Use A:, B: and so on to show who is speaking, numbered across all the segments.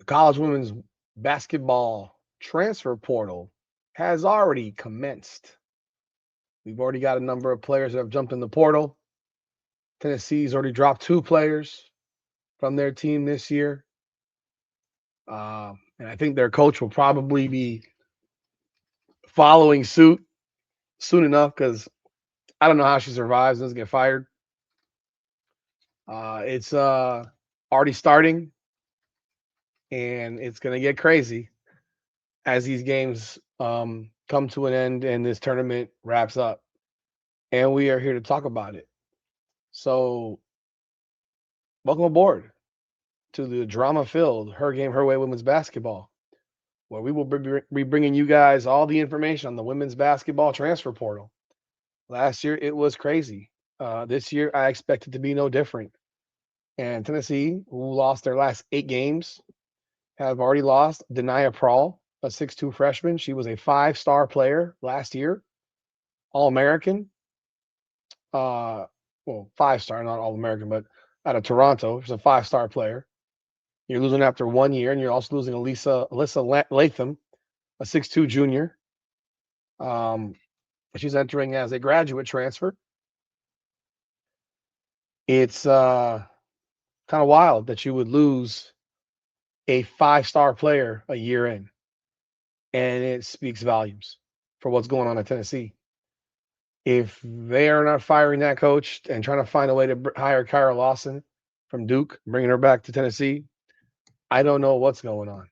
A: The college women's basketball transfer portal has already commenced. We've already got a number of players that have jumped in the portal. Tennessee's already dropped 2 players from their team this year. And I think their coach will probably be following suit soon enough because I don't know how she survives and doesn't get fired. It's already starting, and it's going to get crazy as these games come to an end and this tournament wraps up. And we are here to talk about it. So, welcome aboard to the drama filled Her Game, Her Way women's basketball, where we will be bringing you guys all the information on the women's basketball transfer portal. Last year, it was crazy. This year, I expect it to be no different. And Tennessee, who lost their last 8 games, have already lost Denia Prawl, a 6'2 freshman. She was a 5-star player last year, All American. Well, 5-star, not All American, but out of Toronto. She's a 5-star player. You're losing after 1 year, and you're also losing Alyssa Latham, a 6'2 junior. She's entering as a graduate transfer. It's kind of wild that you would lose a 5-star player a year in, and it speaks volumes for what's going on at Tennessee. If they are not firing that coach and trying to find a way to hire Kyra Lawson from Duke, bringing her back to Tennessee, I don't know what's going on.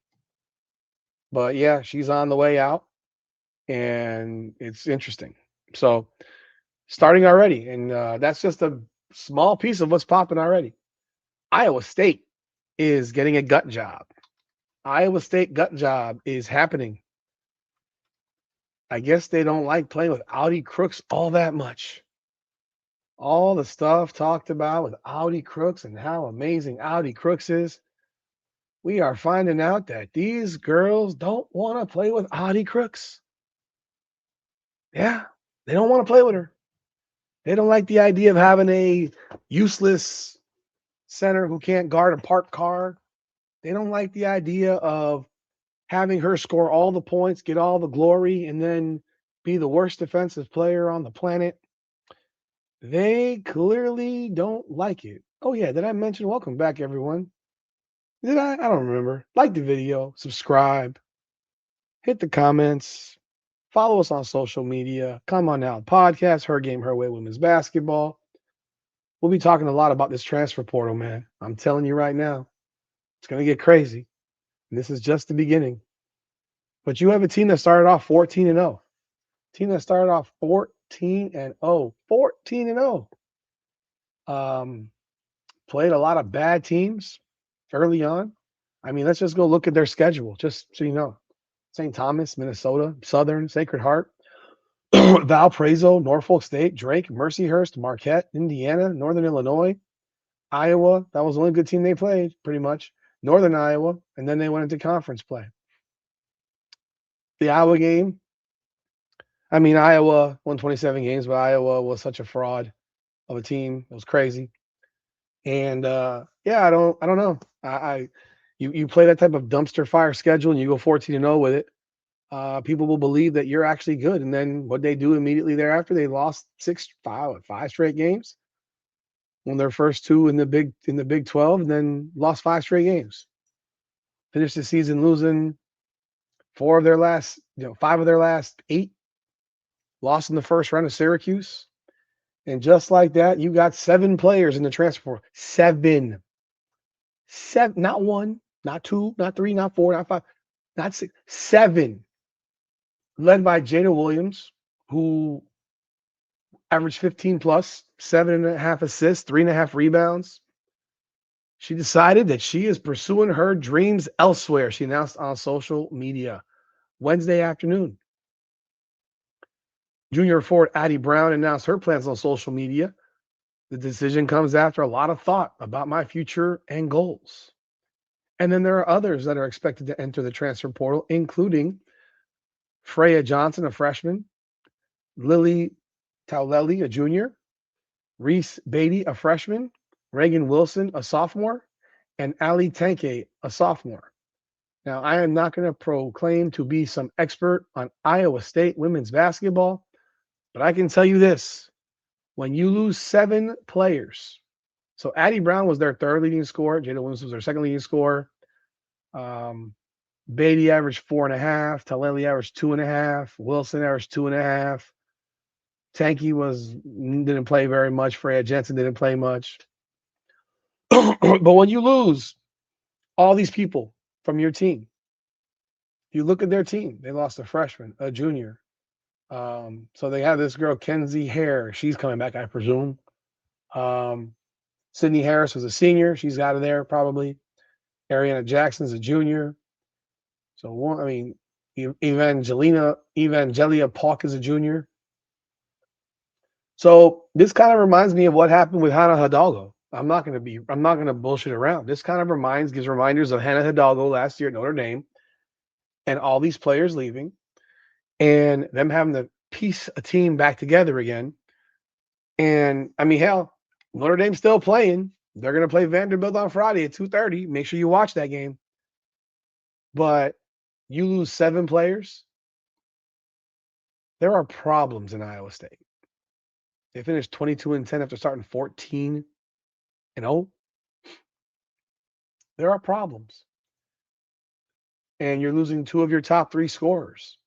A: But yeah, she's on the way out, and it's interesting. So starting already, and that's just a small piece of what's popping already. Iowa State is getting a gut job. Iowa State gut job is happening. I guess they don't like playing with Audi Crooks all that much. All the stuff talked about with Audi Crooks and how amazing Audi Crooks is. We are finding out that these girls don't want to play with Audi Crooks. Yeah, they don't want to play with her. They don't like the idea of having a useless center who can't guard a parked car. They don't like the idea of having her score all the points, get all the glory, and then be the worst defensive player on the planet. They clearly don't like it. Oh, yeah. Did I mention welcome back, everyone? Did I? I don't remember. Like the video, subscribe, hit the comments, follow us on social media. Come on out. Podcast, Her Game, Her Way Women's Basketball. We'll be talking a lot about this transfer portal, man. I'm telling you right now, it's going to get crazy. And this is just the beginning. But you have a team that started off 14 and 0. Team that started off 14 and 0. 14 and 0. Played a lot of bad teams early on. I mean, let's just go look at their schedule, just so you know. St. Thomas, Minnesota, Southern, Sacred Heart, Valparaiso, Norfolk State, Drake, Mercyhurst, Marquette, Indiana, Northern Illinois, Iowa. That was the only good team they played, pretty much. Northern Iowa, and then they went into conference play. The Iowa game, I mean, Iowa won 27 games, but Iowa was such a fraud of a team. It was crazy. And yeah, I don't know. You play that type of dumpster fire schedule and you go 14 and 0 with it. People will believe that you're actually good. And then what they do immediately thereafter, they lost five straight games. Won their first 2 in the Big 12, and then lost 5 straight games. Finished the season losing 5 of their last 8. Lost in the first round of Syracuse. And just like that, you got 7 players in the transfer portal. 7. 7, not 1, not 2, not 3, not 4, not 5, not 6. 7. Led by Jada Williams, who averaged 15 plus, 7.5 assists, 3.5 rebounds. She decided that she is pursuing her dreams elsewhere, she announced on social media Wednesday afternoon. Junior forward Addie Brown announced her plans on social media. The decision comes after a lot of thought about my future and goals. And then there are others that are expected to enter the transfer portal, including Freya Johnson, a freshman, Lily Tauleli, a junior, Reese Beatty, a freshman, Reagan Wilson, a sophomore, and Ali Tanke, a sophomore. Now, I am not going to proclaim to be some expert on Iowa State women's basketball, but I can tell you this. When you lose 7 players, so Addie Brown was their third leading scorer, Jada Williams was their second leading scorer. Beatty averaged 4.5, Taleli averaged 2.5, Wilson averaged 2.5. Tanky didn't play very much. Freya Jensen didn't play much. But when you lose all these people from your team, you look at their team. They lost a freshman, a junior. So they have this girl, Kenzie Hare. She's coming back, I presume. Sydney Harris was a senior. She's out of there probably. Ariana Jackson's a junior. So, Evangelia Polk is a junior. So this kind of reminds me of what happened with Hannah Hidalgo. I'm not going to bullshit around. This kind of gives reminders of Hannah Hidalgo last year at Notre Dame and all these players leaving and them having to piece a team back together again. And hell, Notre Dame's still playing. They're going to play Vanderbilt on Friday at 2:30. Make sure you watch that game. But you lose 7 players. There are problems in Iowa State. They finished 22-10 after starting 14-0. There are problems. And you're losing 2 of your top 3 scorers.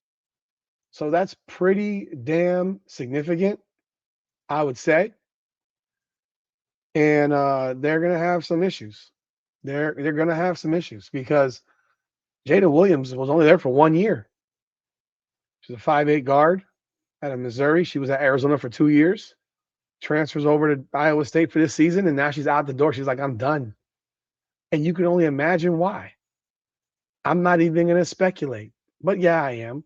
A: So that's pretty damn significant, I would say. And they're going to have some issues. They're going to have some issues because Jada Williams was only there for 1 year. She's a 5'8" guard out of Missouri. She was at Arizona for 2 years. Transfers over to Iowa State for this season, and now she's out the door. She's like, I'm done. And you can only imagine why. I'm not even going to speculate. But yeah, I am.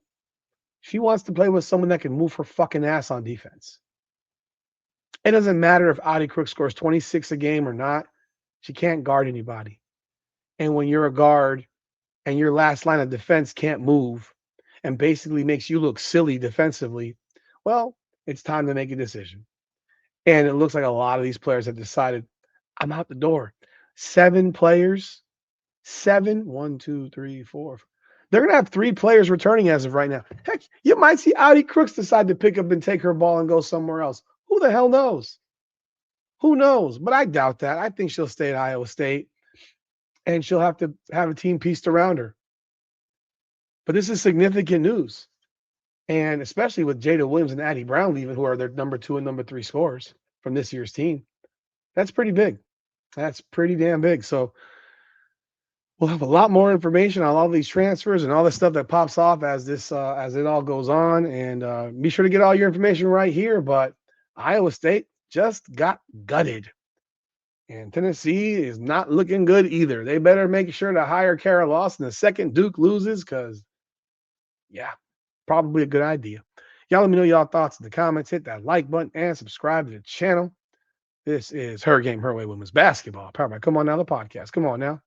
A: She wants to play with someone that can move her fucking ass on defense. It doesn't matter if Audi Crooks scores 26 a game or not. She can't guard anybody. And when you're a guard and your last line of defense can't move and basically makes you look silly defensively, well, it's time to make a decision. And it looks like a lot of these players have decided, I'm out the door. 7 players. 7. 1, 2, 3, 4. They're going to have 3 players returning as of right now. Heck, you might see Audi Crooks decide to pick up and take her ball and go somewhere else. Who the hell knows? Who knows? But I doubt that. I think she'll stay at Iowa State, and she'll have to have a team pieced around her. But this is significant news. And especially with Jada Williams and Addie Brown leaving, who are their number 2 and number 3 scorers from this year's team. That's pretty big. That's pretty damn big. So we'll have a lot more information on all these transfers and all the stuff that pops off as it all goes on. And be sure to get all your information right here. But Iowa State just got gutted. And Tennessee is not looking good either. They better make sure to hire Kara Lawson the second Duke loses because, yeah, probably a good idea. Y'all let me know y'all thoughts in the comments. Hit that like button and subscribe to the channel. This is Her Game, Her Way Women's Basketball. Powered by Come On Now, the podcast. Come on now.